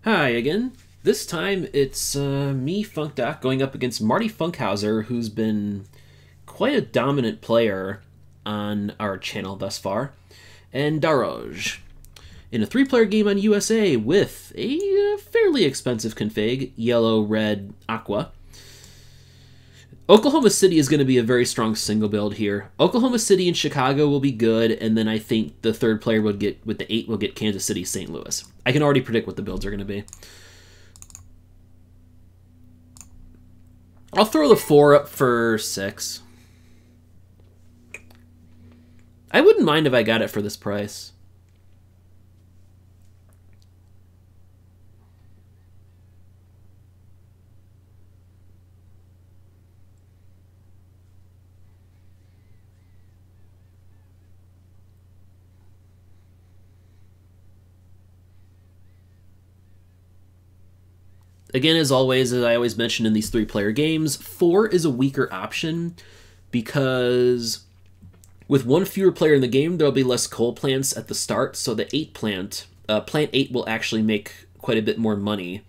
Hi again. This time it's me, funkdoc, going up against MartyFunkhouser, who's been quite a dominant player on our channel thus far, and daroj, in a 3-player game on USA with a fairly expensive config, Yellow-Red-Aqua. Oklahoma City is going to be a very strong single build here. Oklahoma City and Chicago will be good, and then I think the third player would get, with the 8, will get Kansas City, St. Louis. I can already predict what the builds are going to be. I'll throw the 4 up for 6. I wouldn't mind if I got it for this price. Again, as always, as I always mention in these 3-player games, 4 is a weaker option because with one fewer player in the game, there'll be less coal plants at the start, so the 8 plant, plant 8 will actually make quite a bit more money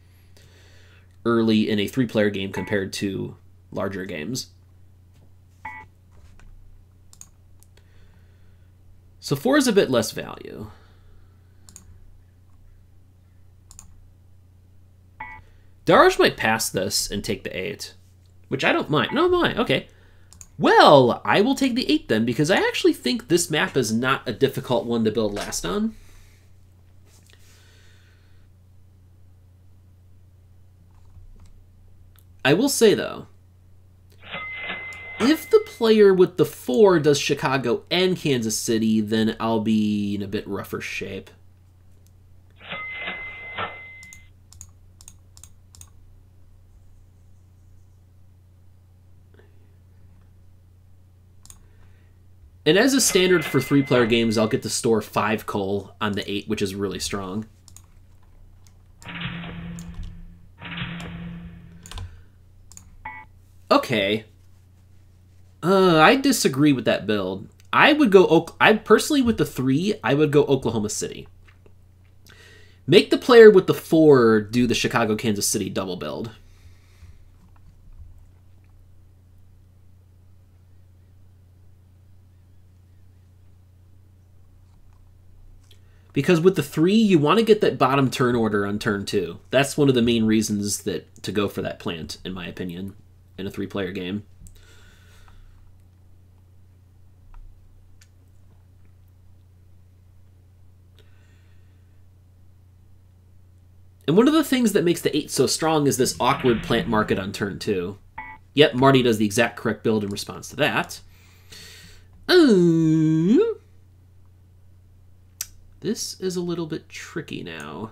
early in a 3-player game compared to larger games. So 4 is a bit less value. Daroj might pass this and take the 8, which I don't mind. No, mind. Okay. Well, I will take the 8 then, because I actually think this map is not a difficult one to build last on. I will say, though, if the player with the 4 does Chicago and Kansas City, then I'll be in a bit rougher shape. And as a standard for 3-player games, I'll get to store 5 coal on the 8, which is really strong. Okay. I disagree with that build. I would go... I personally, with the 3, I would go Oklahoma City. Make the player with the 4 do the Chicago-Kansas City double build. Because with the 3, you want to get that bottom turn order on turn 2. That's one of the main reasons that to go for that plant, in my opinion, in a 3-player game. And one of the things that makes the 8 so strong is this awkward plant market on turn 2. Yep, Marty does the exact correct build in response to that. This is a little bit tricky now.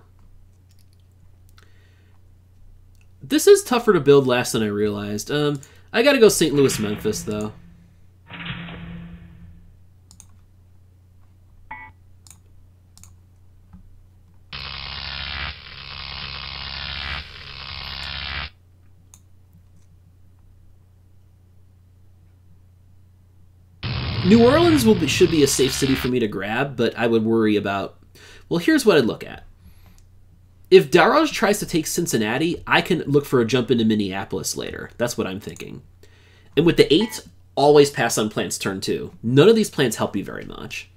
This is tougher to build last than I realized. I gotta go St. Louis, Memphis, though. New Orleans should be a safe city for me to grab, but I would worry about... Well, here's what I'd look at. If daroj tries to take Cincinnati, I can look for a jump into Minneapolis later. That's what I'm thinking. And with the 8, always pass on plants turn 2. None of these plants help you very much,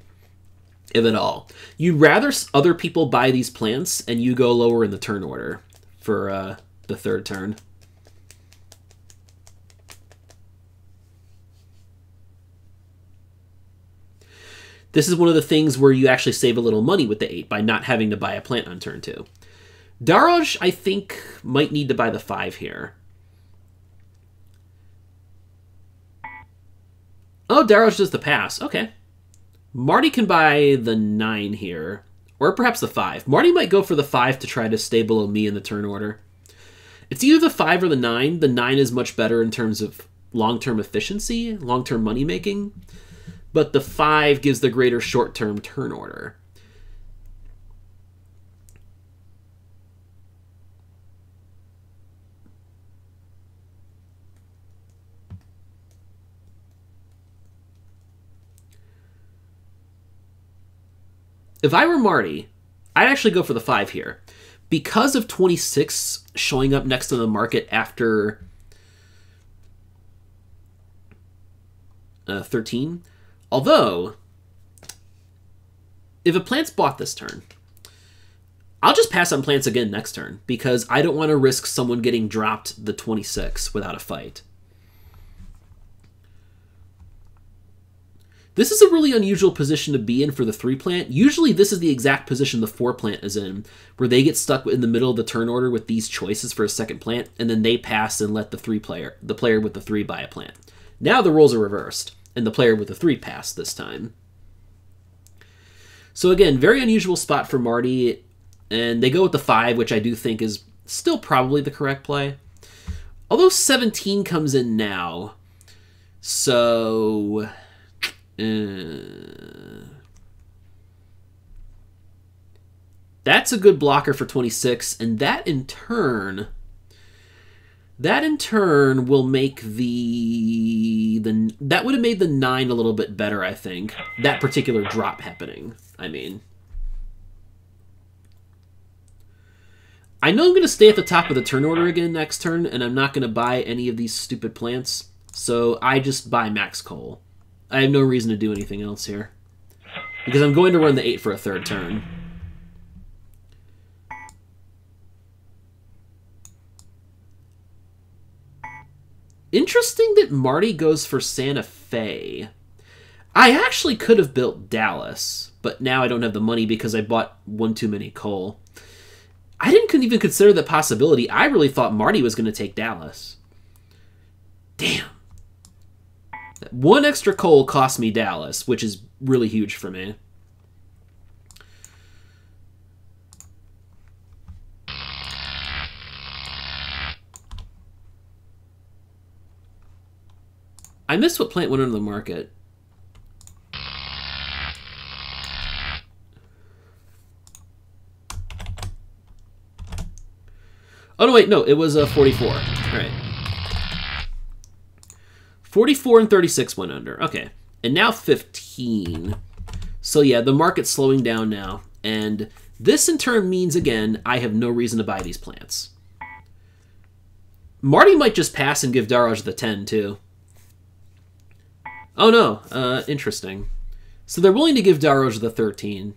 if at all. You'd rather other people buy these plants and you go lower in the turn order for the 3rd turn. This is one of the things where you actually save a little money with the 8 by not having to buy a plant on turn 2. Daroj, I think, might need to buy the 5 here. Oh, Daroj does the pass. Okay. Marty can buy the 9 here. Or perhaps the 5. Marty might go for the 5 to try to stay below me in the turn order. It's either the 5 or the 9. The 9 is much better in terms of long-term efficiency, long-term money-making. But the 5 gives the greater short-term turn order. If I were Marty, I'd actually go for the 5 here. Because of 26 showing up next to the market after 13, although if a plant's bought this turn, I'll just pass on plants again next turn because I don't want to risk someone getting dropped the 26 without a fight. This is a really unusual position to be in for the 3 plant. Usually this is the exact position the 4 plant is in, where they get stuck in the middle of the turn order with these choices for a second plant, and then they pass and let the player with the 3 buy a plant. Now the roles are reversed, and the player with the 3 passed this time. So again, very unusual spot for Marty, and they go with the 5, which I do think is still probably the correct play. Although 17 comes in now, so... that's a good blocker for 26, and that in turn will make that would have made the 9 a little bit better, I think. That particular drop happening, I mean. I know I'm going to stay at the top of the turn order again next turn, and I'm not going to buy any of these stupid plants, so I just buy max coal. I have no reason to do anything else here, because I'm going to run the 8 for a 3rd turn. Interesting that Marty goes for Santa Fe. I actually could have built Dallas, but now I don't have the money because I bought one too many coal. I couldn't even consider the possibility. I really thought Marty was going to take Dallas. Damn. One extra coal cost me Dallas, which is really huge for me. I missed what plant went under the market. Oh, no, wait, no, it was 44. All right. 44 and 36 went under. Okay. And now 15. So yeah, the market's slowing down now. And this in turn means, again, I have no reason to buy these plants. Marty might just pass and give Daroj the 10, too. Oh, no. Interesting. So they're willing to give Daroj the 13.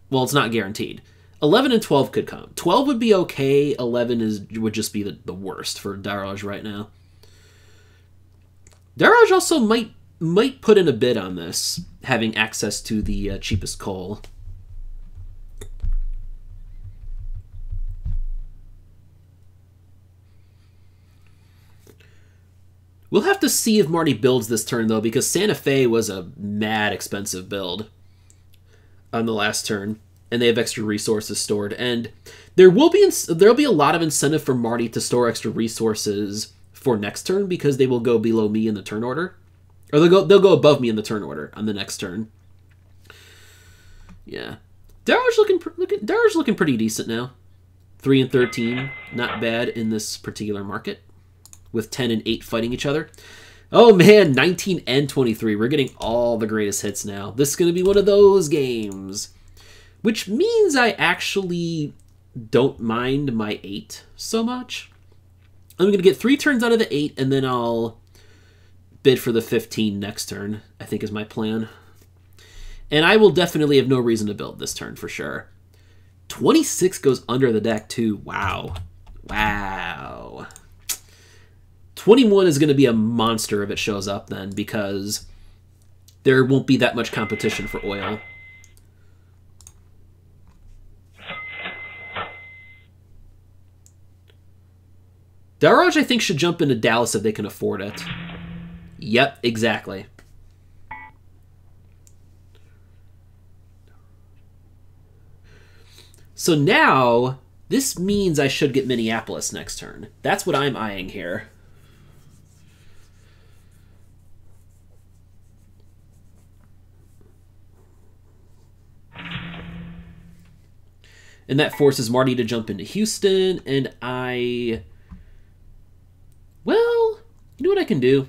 Well, it's not guaranteed. 11 and 12 could come. 12 would be okay. 11 would just be the worst for Daroj right now. Daroj also might put in a bid on this, having access to the cheapest coal. We'll have to see if Marty builds this turn, though, because Santa Fe was a mad expensive build on the last turn, and they have extra resources stored. And there'll be a lot of incentive for Marty to store extra resources for next turn because they will go below me in the turn order, or they'll go above me in the turn order on the next turn. Yeah, Daroj looking pretty decent now. 3 and 13, not bad in this particular market, with 10 and 8 fighting each other. Oh man, 19 and 23. We're getting all the greatest hits now. This is going to be one of those games, which means I actually don't mind my 8 so much. I'm going to get 3 turns out of the 8, and then I'll bid for the 15 next turn, I think is my plan. And I will definitely have no reason to build this turn for sure. 26 goes under the deck too. Wow. Wow. 21 is going to be a monster if it shows up then, because there won't be that much competition for oil. Daroj, I think, should jump into Dallas if they can afford it. Yep, exactly. So now, this means I should get Minneapolis next turn. That's what I'm eyeing here. And that forces Marty to jump into Houston, and well, you know what I can do?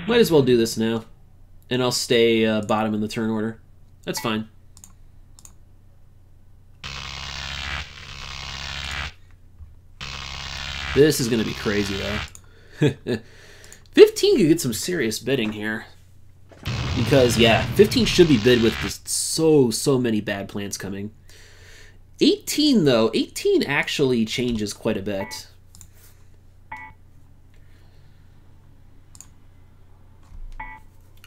Might as well do this now. And I'll stay bottom in the turn order. That's fine. This is going to be crazy, though. 15 could get some serious bidding here. Because, yeah, 15 should be bid with just so many bad plants coming. 18, though. 18 actually changes quite a bit.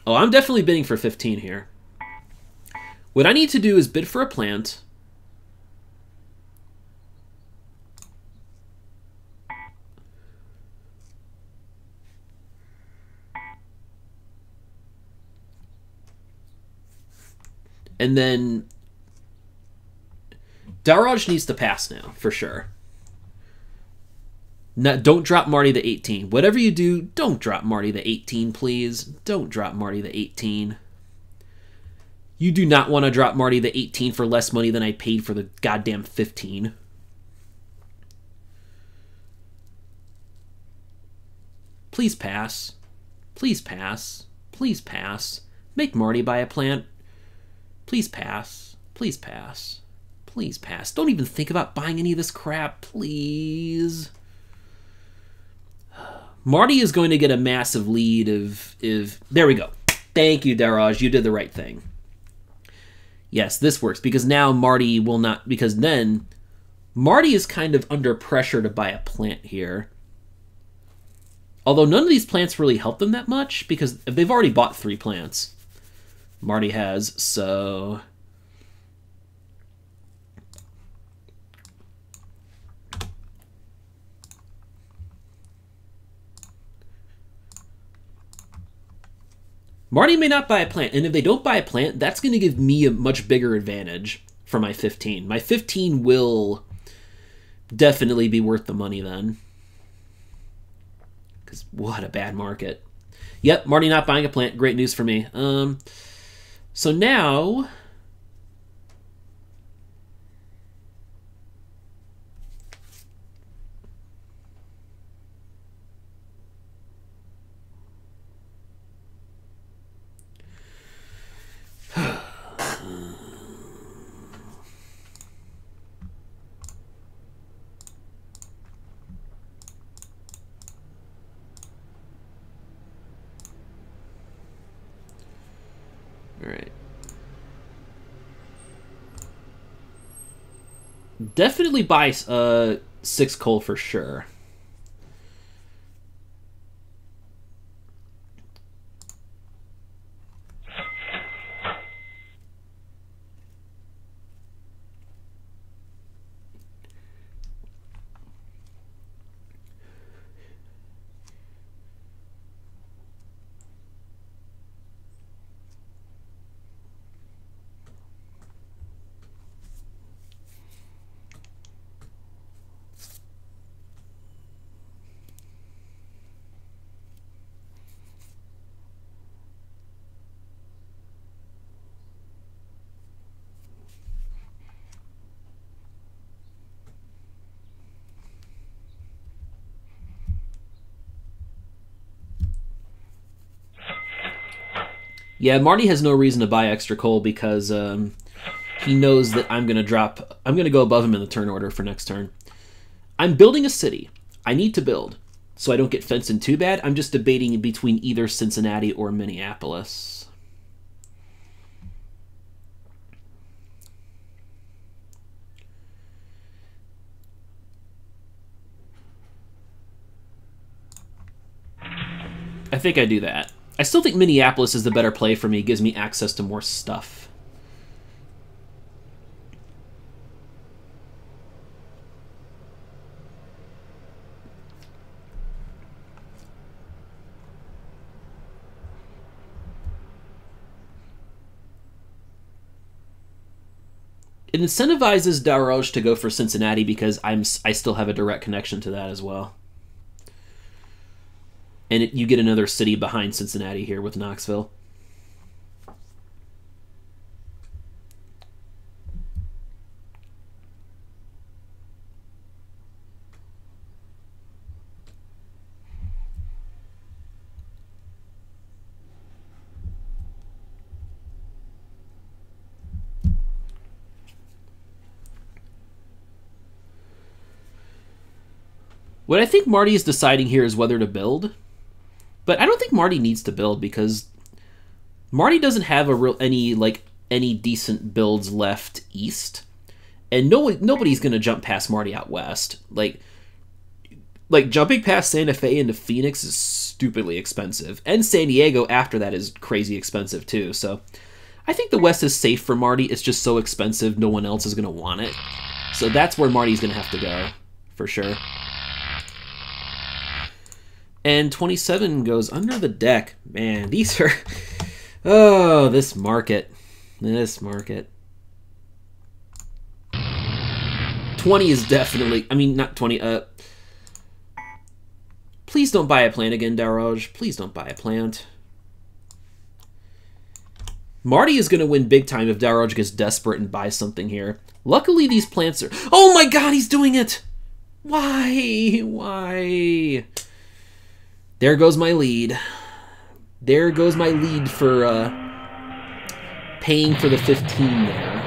Oh, I'm definitely bidding for 15 here. What I need to do is bid for a plant. And then Daroj needs to pass now, for sure. Don't drop Marty the 18. Whatever you do, don't drop Marty the 18, please. Don't drop Marty the 18. You do not want to drop Marty the 18 for less money than I paid for the goddamn 15. Please pass. Please pass. Please pass. Make Marty buy a plant. Please pass. Please pass. Please pass. Don't even think about buying any of this crap, please. Marty is going to get a massive lead if... There we go. Thank you, Daroj. You did the right thing. Yes, this works, because now Marty will not... Because then, Marty is kind of under pressure to buy a plant here. Although none of these plants really help them that much, because they've already bought 3 plants. Marty has, so... Marty may not buy a plant, and if they don't buy a plant, that's going to give me a much bigger advantage for my 15. My 15 will definitely be worth the money then. Because what a bad market. Yep, Marty not buying a plant. Great news for me. So now... Alright. Definitely buy 6 coal for sure. Yeah, Marty has no reason to buy extra coal because he knows that I'm going to go above him in the turn order for next turn. I'm building a city. I need to build, so I don't get fenced in too bad. I'm just debating between either Cincinnati or Minneapolis. I think I do that. I still think Minneapolis is the better play for me. It gives me access to more stuff. It incentivizes Daroj to go for Cincinnati because I still have a direct connection to that as well. And you get another city behind Cincinnati here with Knoxville. What I think Marty is deciding here is whether to build. But I don't think Marty needs to build because Marty doesn't have any decent builds left east. And nobody's going to jump past Marty out west. Like jumping past Santa Fe into Phoenix is stupidly expensive. And San Diego after that is crazy expensive too. So I think the West is safe for Marty. It's just so expensive, no one else is going to want it. So that's where Marty's going to have to go, for sure. And 27 goes under the deck. Man, these are... Oh, this market. This market. 20 is definitely... I mean, not 20. Please don't buy a plant again, Daroj. Please don't buy a plant. Marty is going to win big time if Daroj gets desperate and buys something here. Luckily, these plants are... Oh my god, he's doing it! Why? Why? There goes my lead. There goes my lead for paying for the 15 there.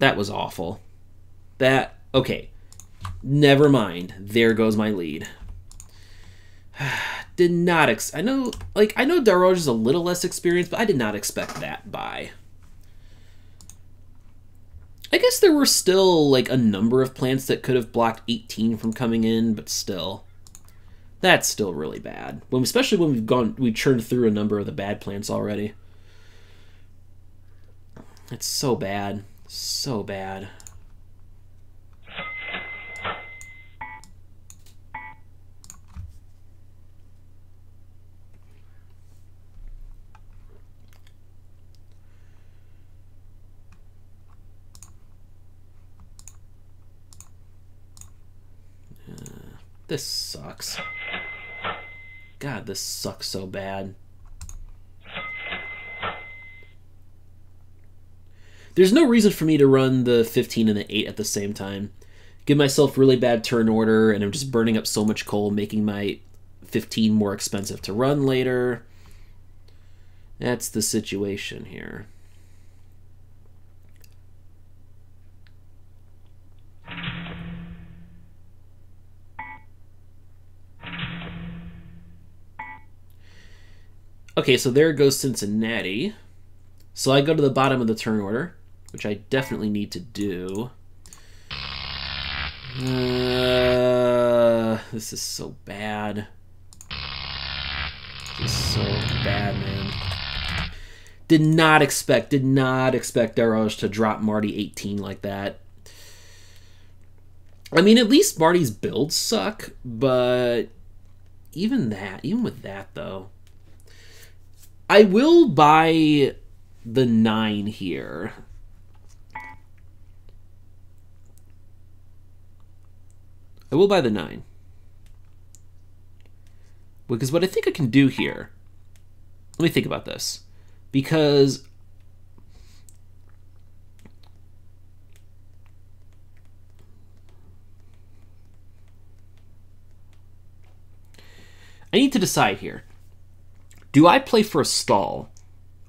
That was awful. Okay. Never mind. There goes my lead. Did not I know Daroj is a little less experienced, but I did not expect that buy. I guess there were still like a number of plants that could have blocked 18 from coming in, but still. That's still really bad. Especially when we've churned through a number of the bad plants already. It's so bad. So bad. This sucks. God, this sucks so bad. There's no reason for me to run the 15 and the 8 at the same time. Give myself really bad turn order, and I'm just burning up so much coal, making my 15 more expensive to run later. That's the situation here. Okay, so there goes Cincinnati. So I go to the bottom of the turn order, which I definitely need to do. This is so bad. This is so bad, man. Did not expect Daroj to drop Marty 18 like that. I mean, at least Marty's builds suck, but even with that, though. I will buy the 9 here. I will buy the 9. Because what I think I can do here... Let me think about this. Because... I need to decide here. Do I play for a stall,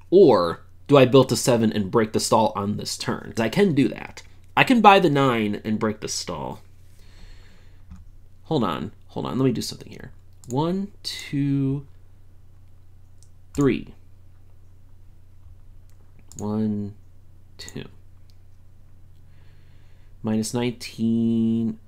or do I build to 7 and break the stall on this turn? I can do that. I can buy the 9 and break the stall. Hold on. Let me do something here. 1, 2, 3. 1, 2. Minus 19.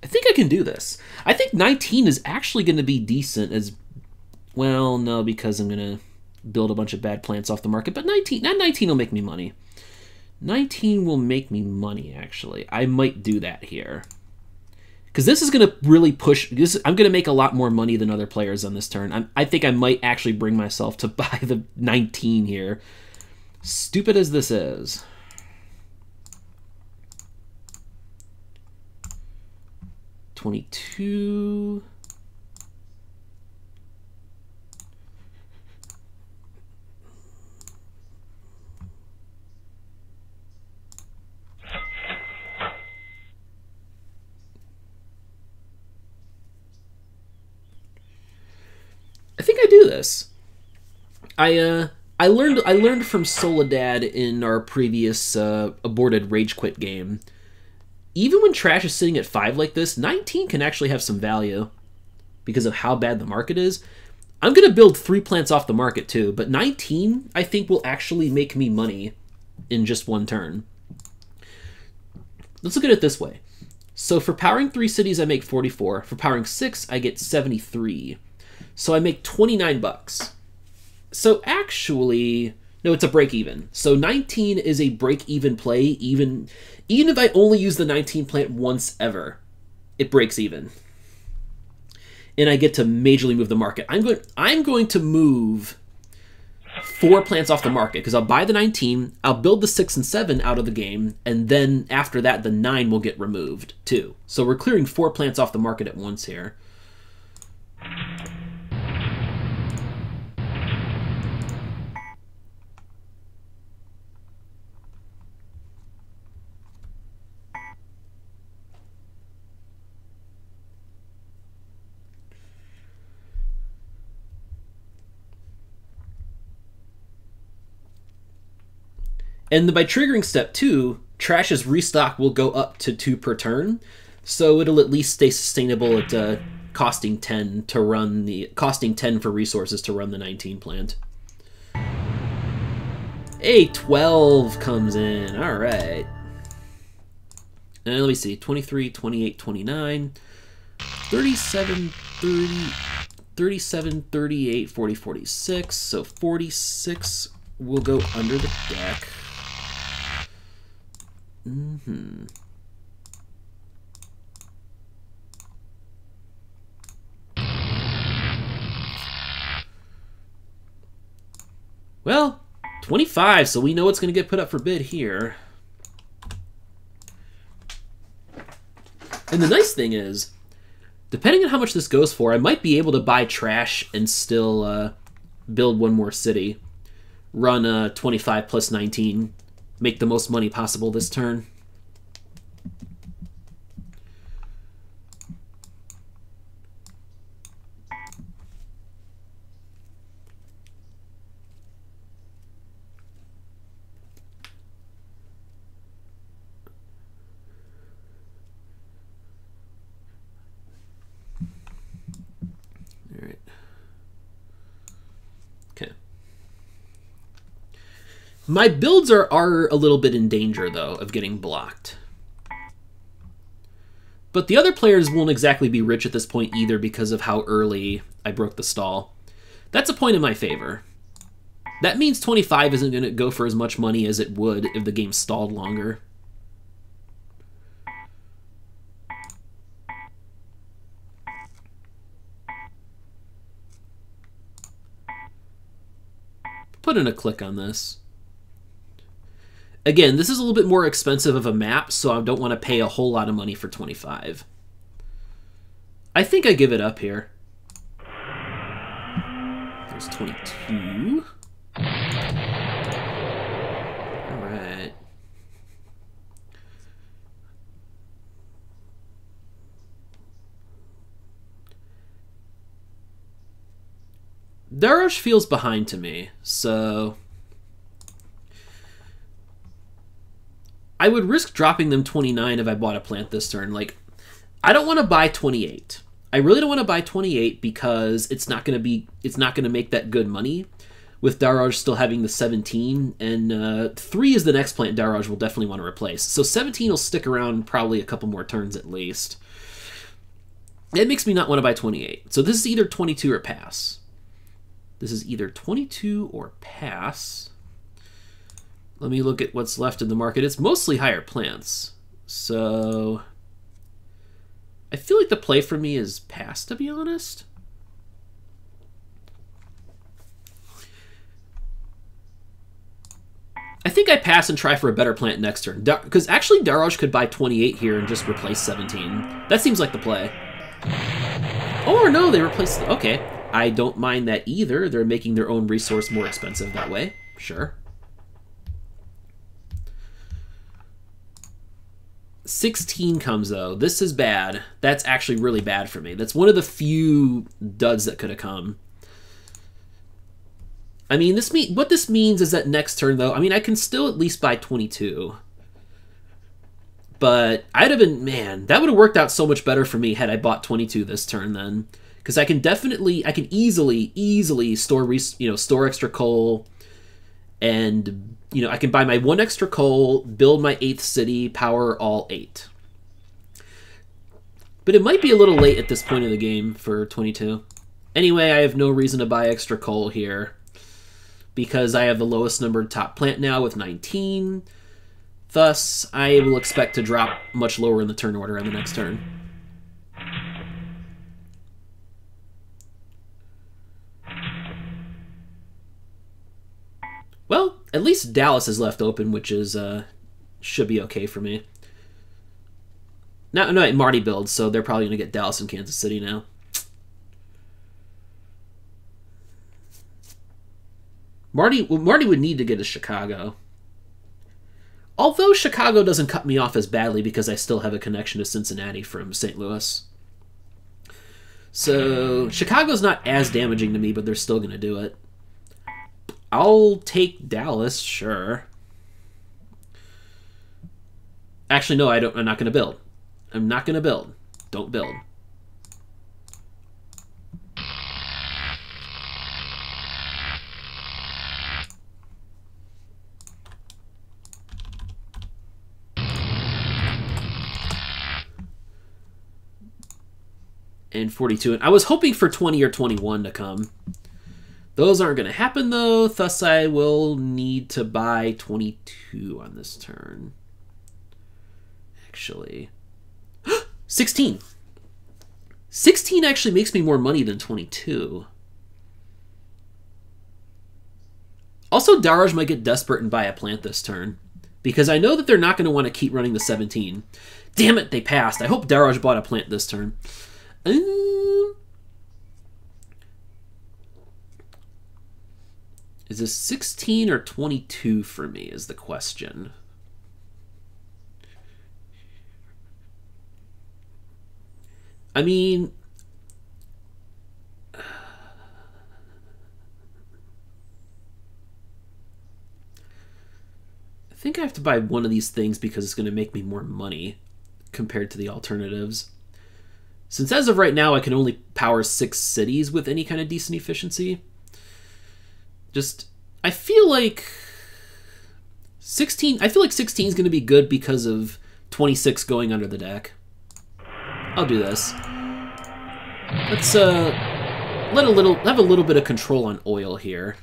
I think I can do this. I think 19 is actually going to be decent as... Well, no, because I'm going to build a bunch of bad plants off the market. But 19 will make me money. 19 will make me money, actually. I might do that here. Because this is going to really push... I'm going to make a lot more money than other players on this turn. I think I might actually bring myself to buy the 19 here. Stupid as this is. $22. I think I do this. I learned from Soledad in our previous aborted rage quit game. Even when trash is sitting at 5 like this, 19 can actually have some value because of how bad the market is. I'm going to build 3 plants off the market too, but 19 I think will actually make me money in just one turn. Let's look at it this way. So for powering 3 cities, I make 44. For powering 6, I get 73. So I make 29 bucks. So actually, no, it's a break even. So 19 is a break even play, even if I only use the 19 plant once ever, it breaks even. And I get to majorly move the market. I'm going to move 4 plants off the market because I'll buy the 19, I'll build the 6 and 7 out of the game, and then after that the 9 will get removed too. So we're clearing 4 plants off the market at once here. And by triggering step 2, Trash's restock will go up to 2 per turn, so it'll at least stay sustainable at costing 10 for resources to run the 19 plant. A 12 comes in. All right. And let me see. 23, 28, 29, 37, 30, 37, 38, 40, 46. So 46 will go under the deck. Well, 25, so we know what's going to get put up for bid here. And the nice thing is, depending on how much this goes for, I might be able to buy trash and still build one more city. Run 25 plus 19. Make the most money possible this turn. All right. Okay. My builds are a little bit in danger, though, of getting blocked. But the other players won't exactly be rich at this point either because of how early I broke the stall. That's a point in my favor. That means 25 isn't going to go for as much money as it would if the game stalled longer. Put in a click on this. Again, this is a little bit more expensive of a map, so I don't want to pay a whole lot of money for 25. I think I give it up here. There's 22. Alright. Daroj feels behind to me, so I would risk dropping them 29 if I bought a plant this turn. Like, I don't want to buy 28. I really don't want to buy 28 because it's not going to make that good money with Daroj still having the 17, and 3 is the next plant Daroj will definitely want to replace. So 17 will stick around probably a couple more turns at least. It makes me not want to buy 28. So this is either 22 or pass. This is either 22 or pass. Let me look at what's left in the market. It's mostly higher plants. So I feel like the play for me is pass, to be honest. I think I pass and try for a better plant next turn. Because actually Daroj could buy 28 here and just replace 17. That seems like the play. Or no, they replaced... Okay. I don't mind that either. They're making their own resource more expensive that way. Sure. 16 comes, though. This is bad. That's actually really bad for me. That's one of the few duds that could have come. I mean, what this means is that next turn, though, I mean, I can still at least buy 22. But I'd have been, man, that would have worked out so much better for me had I bought 22 this turn then. Because I can easily store, store extra coal. And, I can buy my 1 extra coal, build my 8th city, power all 8. But it might be a little late at this point of the game for 22. Anyway, I have no reason to buy extra coal here, because I have the lowest numbered top plant now with 19. Thus, I will expect to drop much lower in the turn order on the next turn. Well, at least Dallas is left open, which is should be okay for me. No, Marty builds, so they're probably going to get Dallas and Kansas City now. Marty would need to get a Chicago. Although Chicago doesn't cut me off as badly because I still have a connection to Cincinnati from St. Louis. So Chicago's not as damaging to me, but they're still going to do it. I'll take Dallas, sure. Actually, no, I'm not going to build. I'm not going to build. Don't build. And 42. And I was hoping for 20 or 21 to come. Those aren't going to happen, though. Thus, I will need to buy 22 on this turn. Actually. 16. 16 actually makes me more money than 22. Also, Daroj might get desperate and buy a plant this turn, because I know that they're not going to want to keep running the 17. Damn it, they passed. I hope Daroj bought a plant this turn. Is this 16 or 22 for me is the question. I mean, I think I have to buy one of these things because it's going to make me more money compared to the alternatives. Since as of right now, I can only power 6 cities with any kind of decent efficiency. I feel like 16 is going to be good because of 26 going under the deck. I'll do this. Let's have a little bit of control on oil here.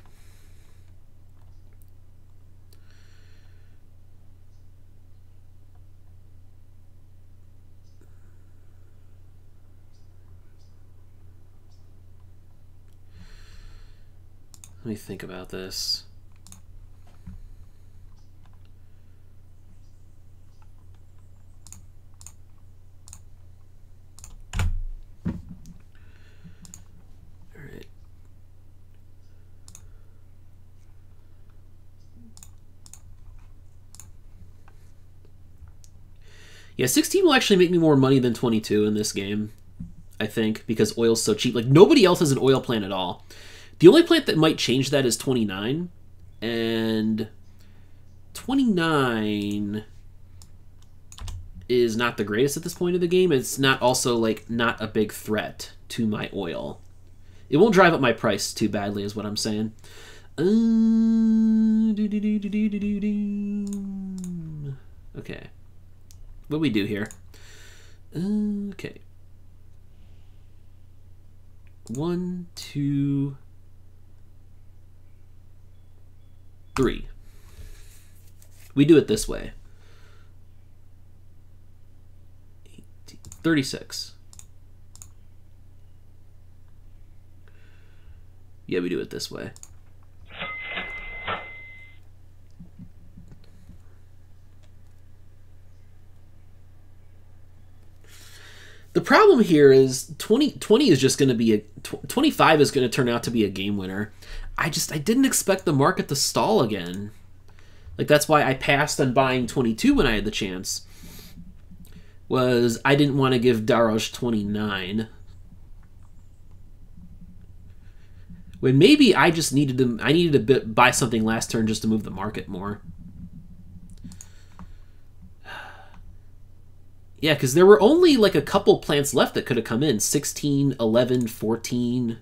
Let me think about this. All right. Yeah, 16 will actually make me more money than 22 in this game, I think, because oil's so cheap. Like, nobody else has an oil plant at all. The only plant that might change that is 29, and 29 is not the greatest at this point of the game. It's not also, like, not a big threat to my oil. It won't drive up my price too badly is what I'm saying. Okay. What do we do here? Okay. 1, 2... 3. We do it this way. 36. Yeah, we do it this way. The problem here is 20 is just going to be 25 is going to turn out to be a game winner. I didn't expect the market to stall again. Like, that's why I passed on buying 22 when I had the chance. I didn't want to give Daroj 29. When maybe I just needed to buy something last turn just to move the market more. Yeah, because there were only like a couple plants left that could have come in. 16, 11, 14.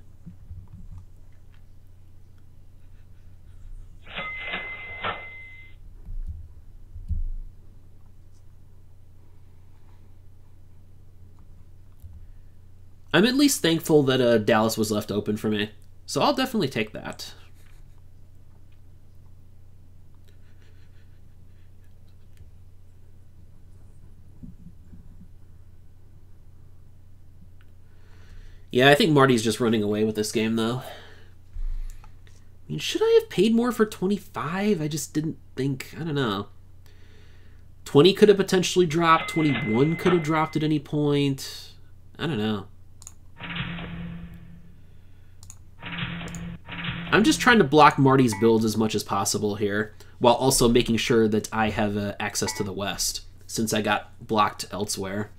I'm at least thankful that Dallas was left open for me. So I'll definitely take that. Yeah, I think Marty's just running away with this game, though. I mean, should I have paid more for 25? I just didn't think... I don't know. 20 could have potentially dropped. 21 could have dropped at any point. I don't know. I'm just trying to block Marty's builds as much as possible here, while also making sure that I have access to the West, since I got blocked elsewhere.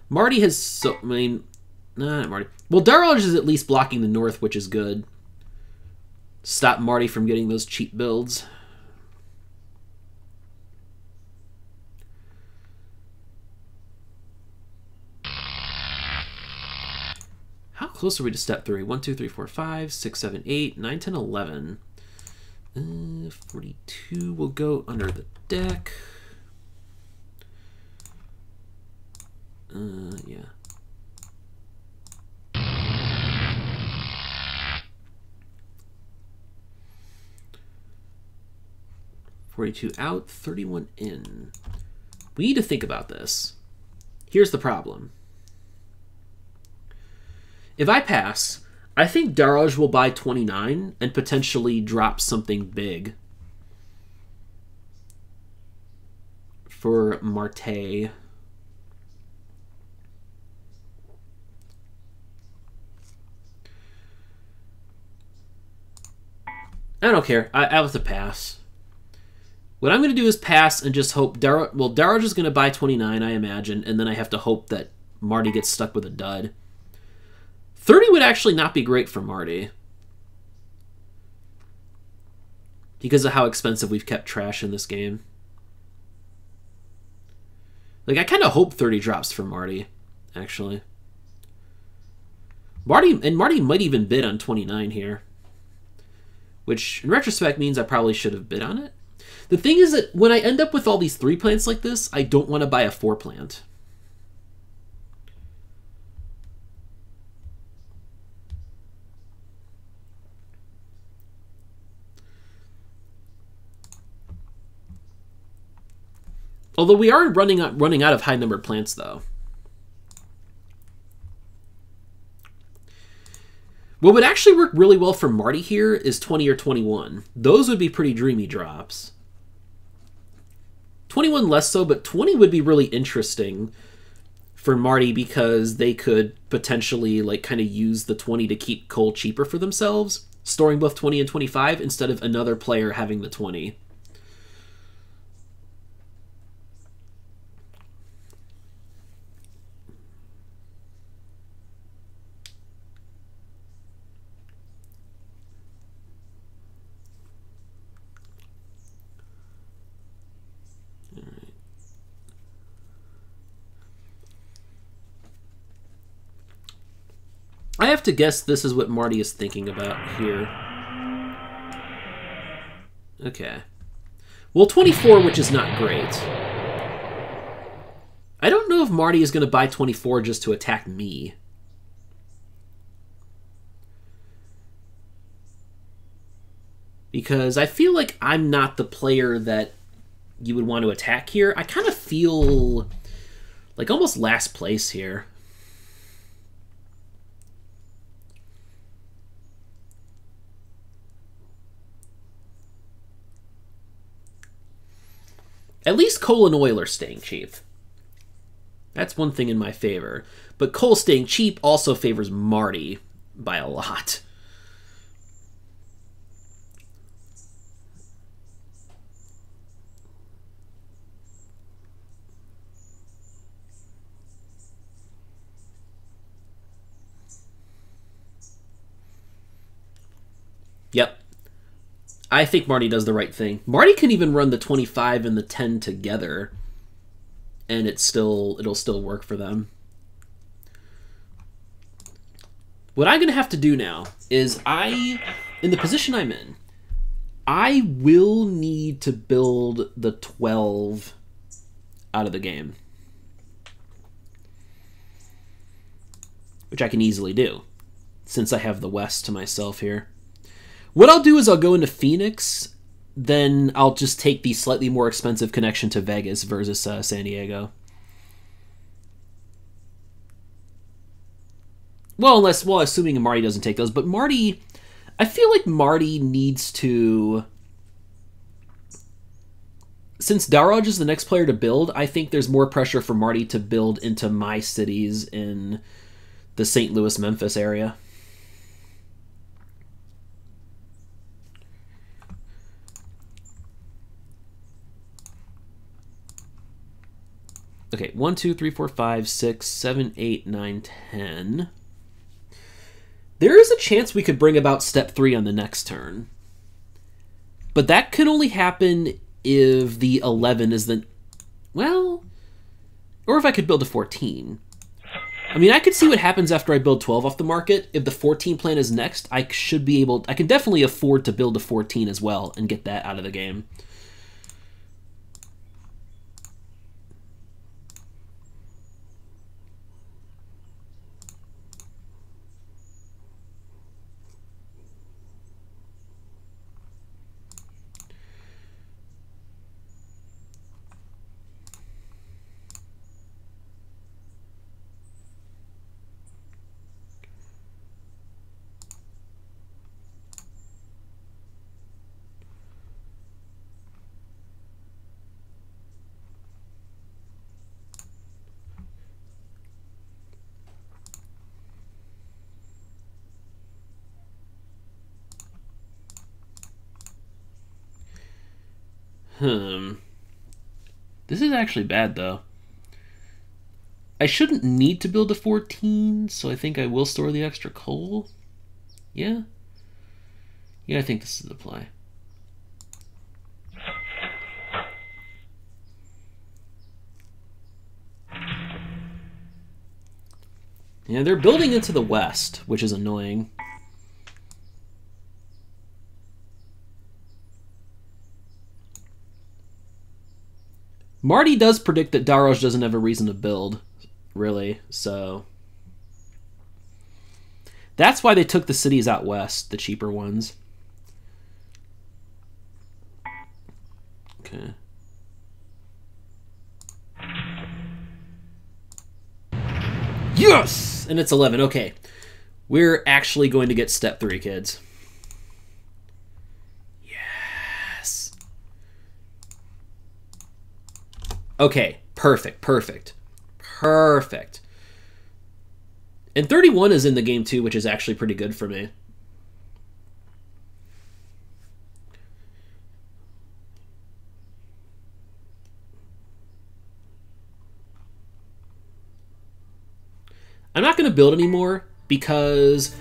Marty has so... I mean... Nah, not Marty. Well, daroj is at least blocking the North, which is good. Stop Marty from getting those cheap builds. How close are we to step 3? 1, 2, 3, 4, 5, 6, 7, 8, 9, 10, 11. 42 will go under the deck. Yeah. $42 out, 31 in. We need to think about this. Here's the problem. If I pass, I think daroj will buy 29 and potentially drop something big for Marty. I don't care. I'll have to pass. What I'm going to do is pass and just hope daroj is going to buy 29, I imagine, and then I have to hope that Marty gets stuck with a dud. 30 would actually not be great for Marty, because of how expensive we've kept trash in this game. Like, I kind of hope 30 drops for Marty, actually. Marty might even bid on 29 here, which in retrospect means I probably should have bid on it. The thing is that when I end up with all these 3 plants like this, I don't want to buy a 4 plant. Although we are running out of high-numbered plants, though. What would actually work really well for Marty here is 20 or 21. Those would be pretty dreamy drops. 21 less so, but 20 would be really interesting for Marty because they could potentially like kind of use the 20 to keep coal cheaper for themselves, storing both 20 and 25 instead of another player having the 20. I have to guess this is what Marty is thinking about here. Okay. Well, 24, which is not great. I don't know if Marty is going to buy 24 just to attack me. Because I feel like I'm not the player that you would want to attack here. I kind of feel like almost last place here. At least coal and oil are staying cheap. That's one thing in my favor. But coal staying cheap also favors Marty by a lot. Yep. I think Marty does the right thing. Marty can even run the 25 and the 10 together, and it'll still work for them. What I'm going to have to do now is in the position I'm in, I will need to build the 12 out of the game, which I can easily do since I have the West to myself here. What I'll do is I'll go into Phoenix, then I'll just take the slightly more expensive connection to Vegas versus San Diego. Well, assuming Marty doesn't take those, but Marty, I feel like Marty needs to, since daroj is the next player to build, I think there's more pressure for Marty to build into my cities in the St. Louis, Memphis area. Okay, 1, 2, 3, 4, 5, 6, 7, 8, 9, 10. There is a chance we could bring about step 3 on the next turn. But that can only happen if the 11 is the... Well... Or if I could build a 14. I mean, I could see what happens after I build 12 off the market. If the 14 plan is next, I should be able... I can definitely afford to build a 14 as well and get that out of the game. This is actually bad, though. I shouldn't need to build a 14, so I think I will store the extra coal. Yeah? Yeah, I think this is the play. Yeah, they're building into the west, which is annoying. Marty does predict that daroj doesn't have a reason to build, really, so... That's why they took the cities out west, the cheaper ones. Okay. Yes! And it's 11, okay. We're actually going to get step 3, kids. Yes! Okay, perfect, perfect, perfect. And 31 is in the game too, which is actually pretty good for me. I'm not going to build anymore because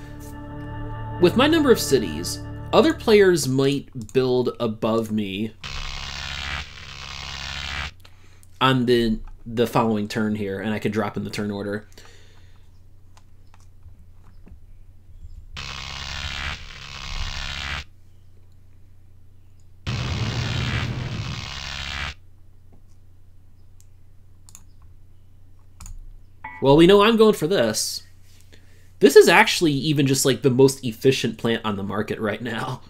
with my number of cities, other players might build above me on the following turn here, and I could drop in the turn order. Well, we know I'm going for this. This is actually even just like the most efficient plant on the market right now.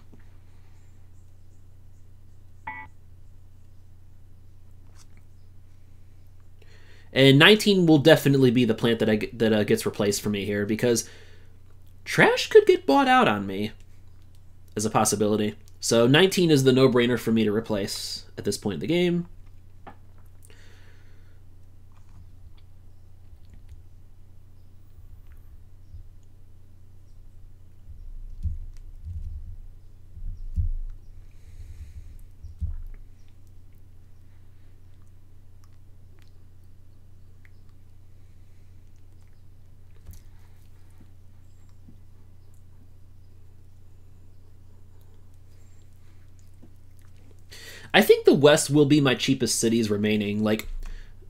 And 19 will definitely be the plant that gets replaced for me here, because trash could get bought out on me as a possibility. So 19 is the no-brainer for me to replace at this point in the game. I think the West will be my cheapest cities remaining. Like,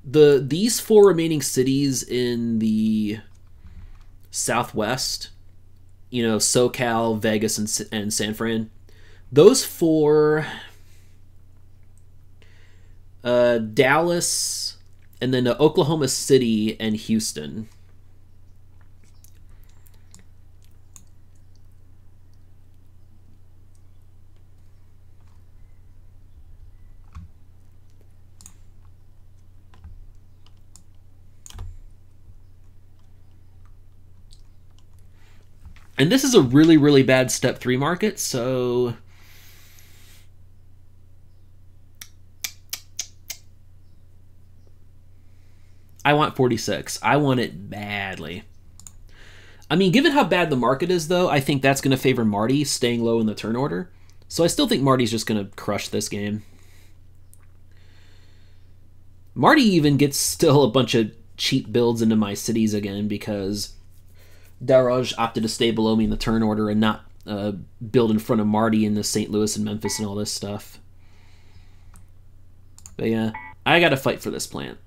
these 4 remaining cities in the Southwest, you know, SoCal, Vegas, and San Fran, those 4, Dallas, and then Oklahoma City and Houston. And this is a really, really bad Step 3 market, so... I want 46. I want it badly. I mean, given how bad the market is, though, I think that's going to favor Marty staying low in the turn order. So I still think Marty's just going to crush this game. Marty even gets still a bunch of cheap builds into my cities again because daroj opted to stay below me in the turn order and not build in front of Marty in the St. Louis and Memphis and all this stuff. But yeah, I got to fight for this plant.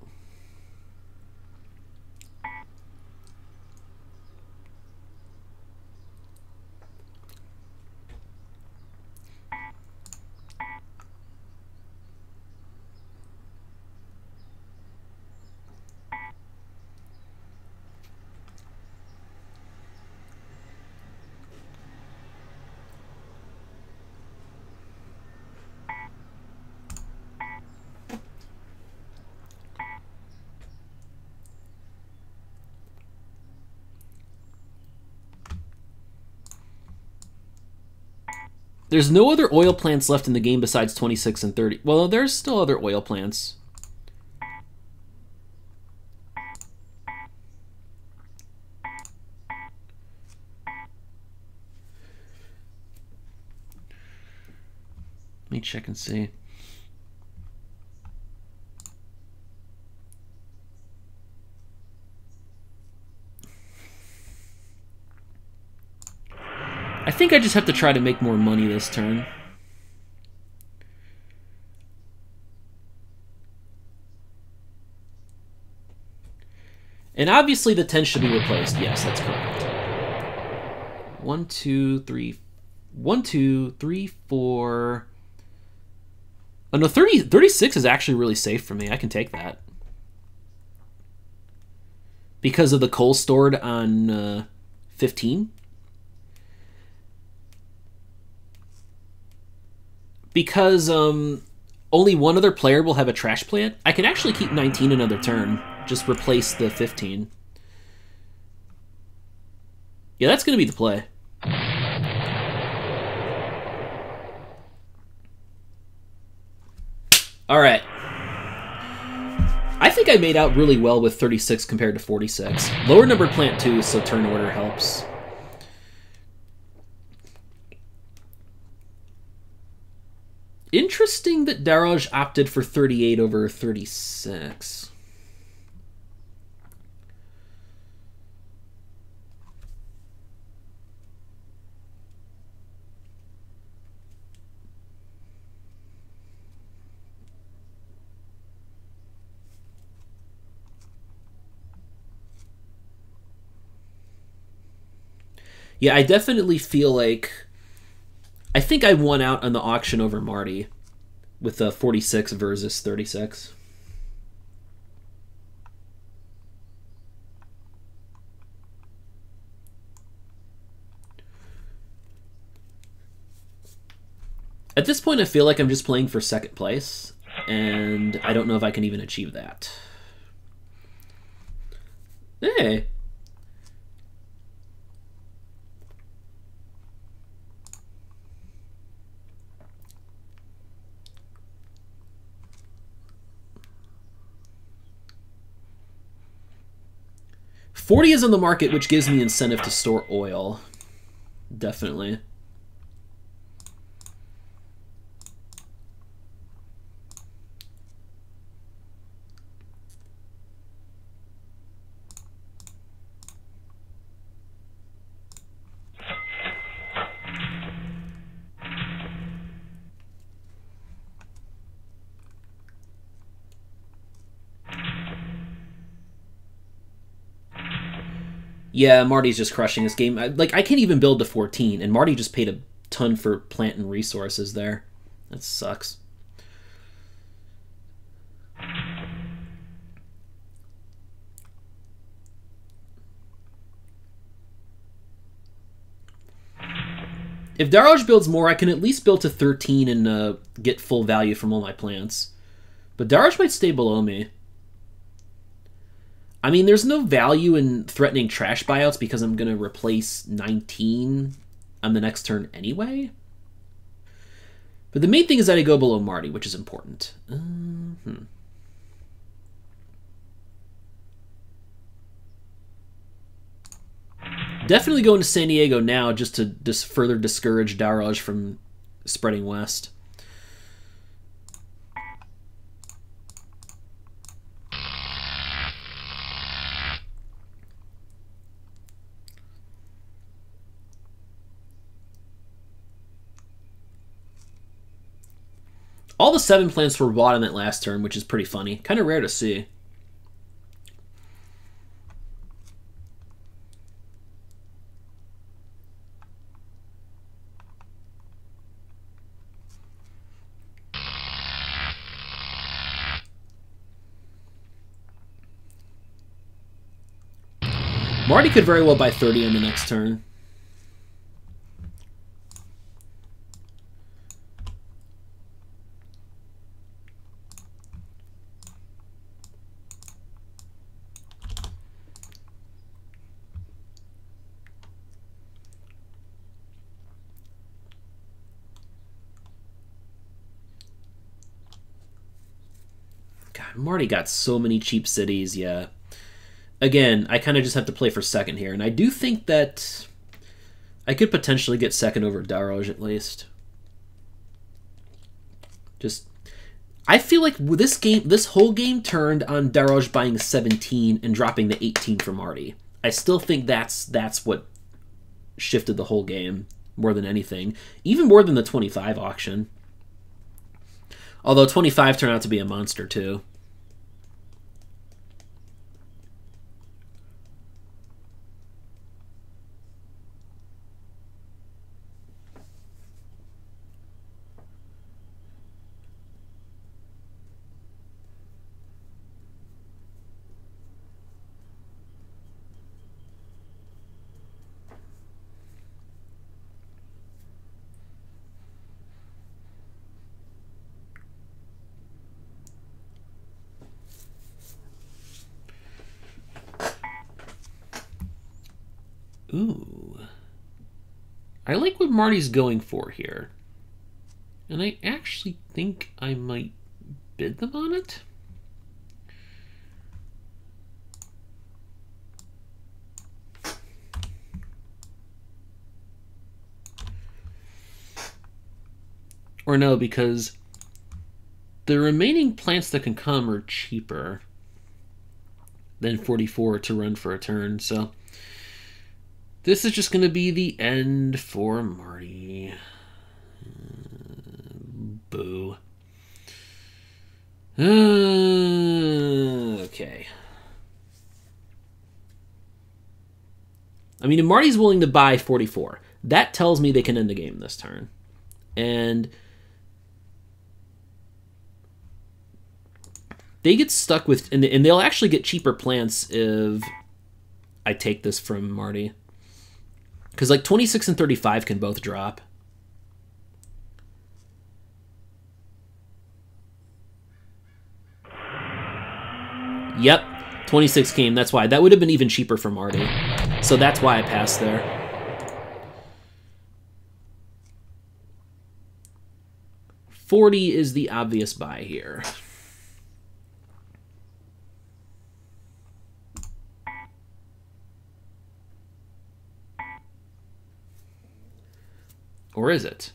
There's no other oil plants left in the game besides 26 and 30. Well, there's still other oil plants. Let me check and see. I think I just have to try to make more money this turn. And obviously the 10 should be replaced. Yes, that's correct. 1, 2, 3. 1, 2, 3, 4. Oh no, 36 is actually really safe for me. I can take that. Because of the coal stored on 15. Because only one other player will have a trash plant, I can actually keep 19 another turn. Just replace the 15. Yeah, that's going to be the play. All right. I think I made out really well with 36 compared to 46. Lower numbered plant too, so turn order helps. Interesting that daroj opted for 38 over 36. Yeah, I definitely feel like... I think I won out on the auction over Marty with 46 versus 36. At this point, I feel like I'm just playing for second place, and I don't know if I can even achieve that. Hey! 40 is on the market, which gives me incentive to store oil. Definitely. Yeah, Marty's just crushing this game. Like, I can't even build to 14, and Marty just paid a ton for plant and resources there. That sucks. If Daroj builds more, I can at least build to 13 and get full value from all my plants. But Daroj might stay below me. I mean, there's no value in threatening trash buyouts because I'm going to replace 19 on the next turn anyway. But the main thing is that I go below Marty, which is important. Definitely going to San Diego now just to further discourage Daroj from spreading west. All the 7 plants were bought in that last turn, which is pretty funny. Kind of rare to see. Marty could very well buy 30 on the next turn. God, Marty got so many cheap cities, yeah. Again, I kind of just have to play for second here, and I do think that I could potentially get second over Daroj at least. Just, I feel like this whole game turned on Daroj buying 17 and dropping the 18 for Marty. I still think that's what shifted the whole game more than anything, even more than the 25 auction. Although 25 turned out to be a monster too. Ooh. I like what Marty's going for here. And I actually think I might bid them on it. Or no, because the remaining plants that can come are cheaper than 44 to run for a turn, so this is just going to be the end for Marty. Boo. Okay. I mean, if Marty's willing to buy 44, that tells me they can end the game this turn. And they get stuck with, and they'll actually get cheaper plants if I take this from Marty. Because like 26 and 35 can both drop. Yep, 26 came. That's why. That would have been even cheaper for Marty. So that's why I passed there. $40 is the obvious buy here. Or is it?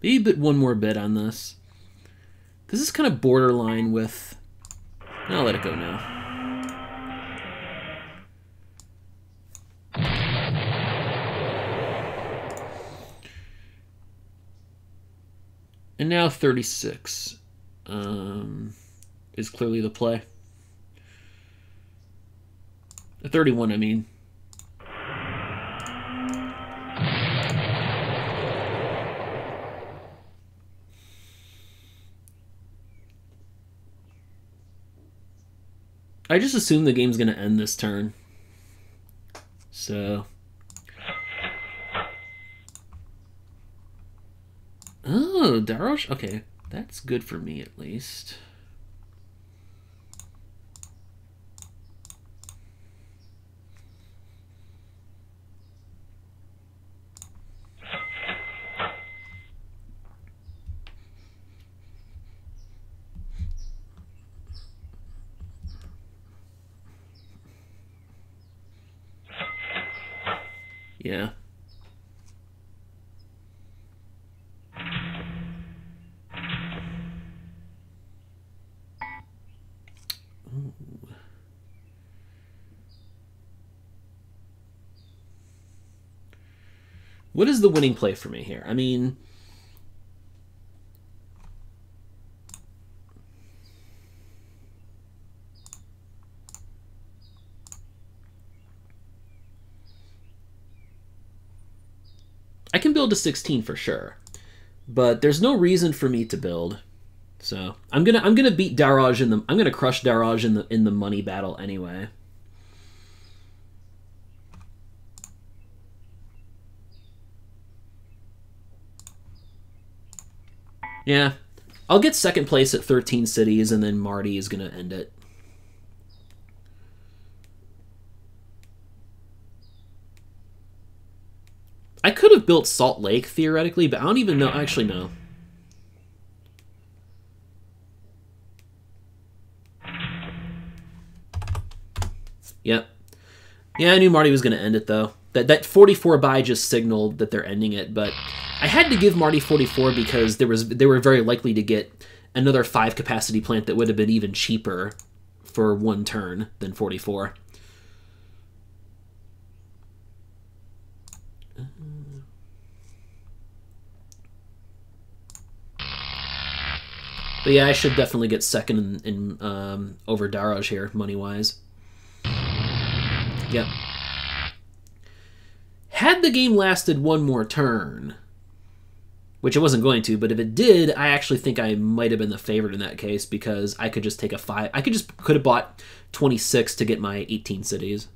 Maybe one more bit on this. This is kind of borderline with... I'll let it go now. And now 36 is clearly the play. 31, I mean. I just assume the game's going to end this turn. So... Oh, daroj? Okay, that's good for me at least. Yeah. Ooh. What is the winning play for me here? I mean... I can build to 16 for sure, but there's no reason for me to build. So I'm gonna beat daroj in the I'm gonna crush daroj in the money battle anyway. Yeah, I'll get second place at 13 cities, and then Marty is gonna end it. I could have built Salt Lake, theoretically, but I don't even know. Actually, no. Yep. Yeah, I knew Marty was going to end it, though. That 44 buy just signaled that they're ending it, but I had to give Marty 44 because they were very likely to get another 5 capacity plant that would have been even cheaper for one turn than 44. But yeah, I should definitely get second in over daroj here, money-wise. Yep. Had the game lasted one more turn, which it wasn't going to, but if it did, I actually think I might have been the favorite in that case because I could just take a 5. I could have bought 26 to get my 18 cities.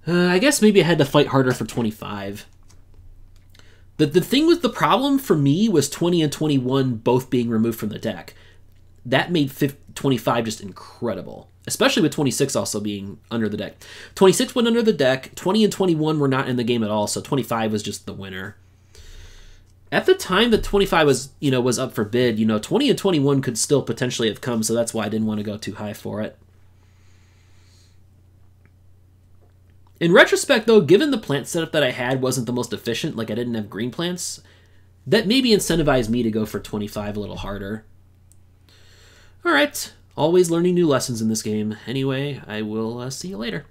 I guess maybe I had to fight harder for 25. The thing with the problem for me was 20 and 21 both being removed from the deck. That made 25 just incredible, especially with 26 also being under the deck. 26 went under the deck, 20 and 21 were not in the game at all, so 25 was just the winner. At the time that 25 was up for bid, 20 and 21 could still potentially have come, so that's why I didn't want to go too high for it. In retrospect, though, given the plant setup that I had wasn't the most efficient, like I didn't have green plants, that maybe incentivized me to go for 25 a little harder. Alright, always learning new lessons in this game. Anyway, I will see you later.